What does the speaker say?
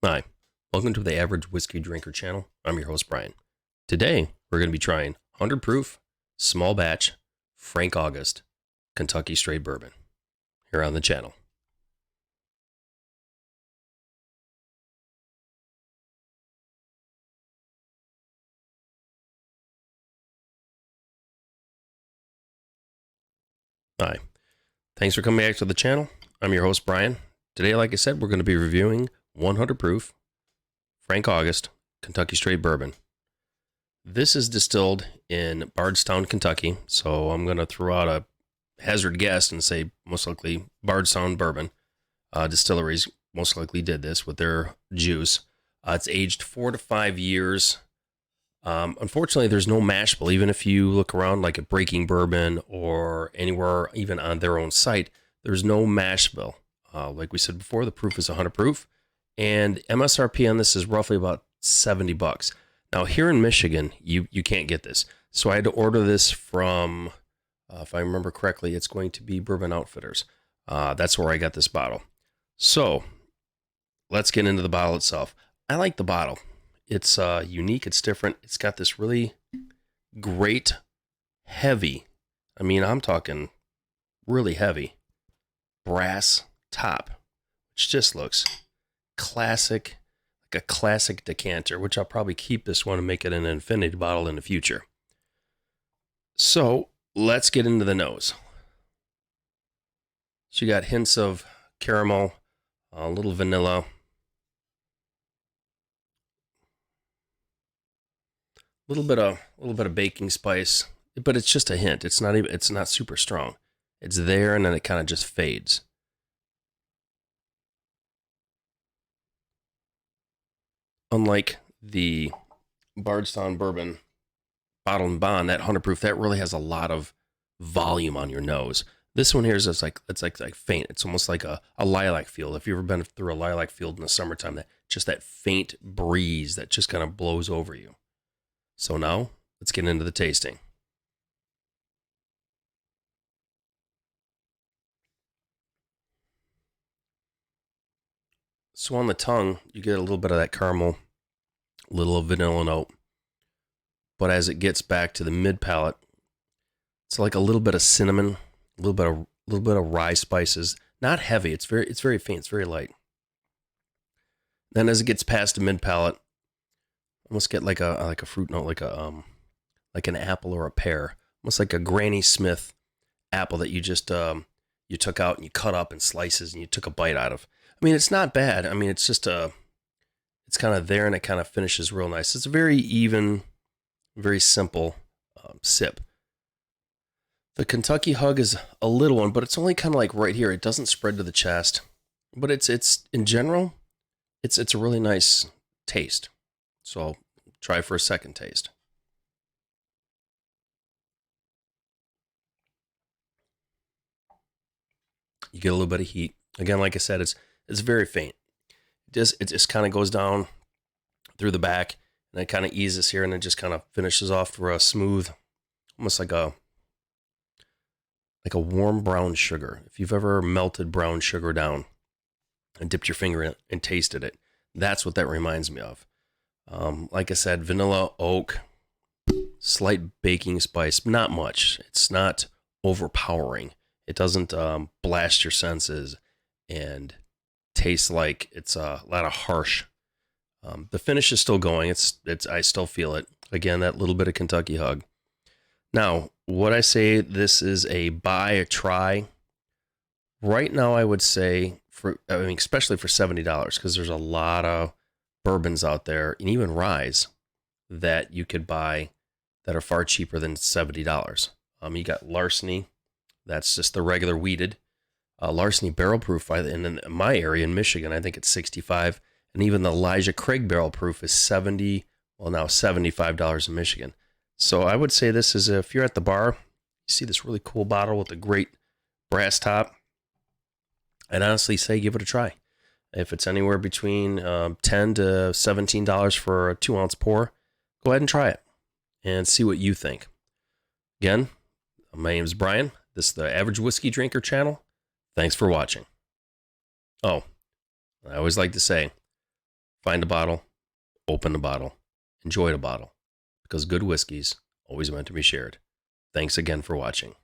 Hi, welcome to the Average Whiskey Drinker channel. I'm your host, Brian. Today, we're going to be trying 100 proof, small batch, Frank August, Kentucky Straight Bourbon here on the channel. Hi, thanks for coming back to the channel. I'm your host, Brian. Today, like I said, we're going to be reviewing 100 proof, Frank August, Kentucky Straight Bourbon. This is distilled in Bardstown, Kentucky, so I'm going to throw out a hazard guess and say most likely Bardstown Bourbon Distilleries most likely did this with their juice. It's aged 4 to 5 years. Unfortunately, there's no mash bill. Even if you look around like at Breaking Bourbon or anywhere, even on their own site, there's no mash bill. Like we said before, the proof is 100 proof, and MSRP on this is roughly about $70. Now, here in Michigan, you can't get this. So I had to order this from, if I remember correctly, it's going to be Bourbon Outfitters. That's where I got this bottle. So let's get into the bottle itself. I like the bottle. It's unique. It's different. It's got this really great, heavy, I mean, I'm talking really heavy, brass top, which just looks classic, like a classic decanter, which I'll probably keep this one and make it an infinity bottle in the future. So let's get into the nose. So you got hints of caramel, a little vanilla, a little bit of baking spice, but it's just a hint. It's not super strong. It's there, and then it kind of just fades. Unlike the Bardstown Bourbon Bottle and Bond, that 100 proof, that really has a lot of volume on your nose. This one here is just like, it's like faint. It's almost like a lilac field. If you've ever been through a lilac field in the summertime, that faint breeze that just kind of blows over you. So now let's get into the tasting. So on the tongue, you get a little bit of that caramel, a little of vanilla note. But as it gets back to the mid palate, it's like a little bit of cinnamon, a little bit of rye spices. Not heavy. It's very faint. It's very light. Then as it gets past the mid palate, almost get like a fruit note, like an apple or a pear, almost like a Granny Smith apple that you just you took out and you cut up in slices and you took a bite out of. I mean, it's not bad. I mean, it's just it's kind of there and it kind of finishes real nice. It's a very even, very simple sip. The Kentucky Hug is a little one, but it's only kind of like right here. It doesn't spread to the chest, but it's in general, it's a really nice taste. So I'll try for a second taste. You get a little bit of heat. Again, like I said, it's very faint. It just kind of goes down through the back, and it kind of eases here, and it just kind of finishes off for a smooth, almost like a warm brown sugar. If you've ever melted brown sugar down and dipped your finger in it and tasted it, that's what that reminds me of. Like I said, vanilla, oak, slight baking spice, not much. It's not overpowering. It doesn't blast your senses and taste like it's a lot of harsh. The finish is still going. I still feel it. Again, that little bit of Kentucky Hug. Now, would I say this is a buy, a try? Right now, I would say, especially for $70, because there's a lot of bourbons out there, and even ryes, that you could buy that are far cheaper than $70. You got Larceny. That's just the regular wheated. Larceny barrel proof in my area in Michigan, I think it's $65. And even the Elijah Craig barrel proof is $70, well, now $75 in Michigan. So I would say this is, if you're at the bar, you see this really cool bottle with a great brass top, I'd honestly say give it a try. If it's anywhere between $10 to $17 for a 2-ounce pour, go ahead and try it and see what you think. Again, my name is Brian. This is the Average Whiskey Drinker channel. Thanks for watching. Oh, I always like to say, Find a bottle, open the bottle, enjoy the bottle, because good whiskey's always meant to be shared. Thanks again for watching.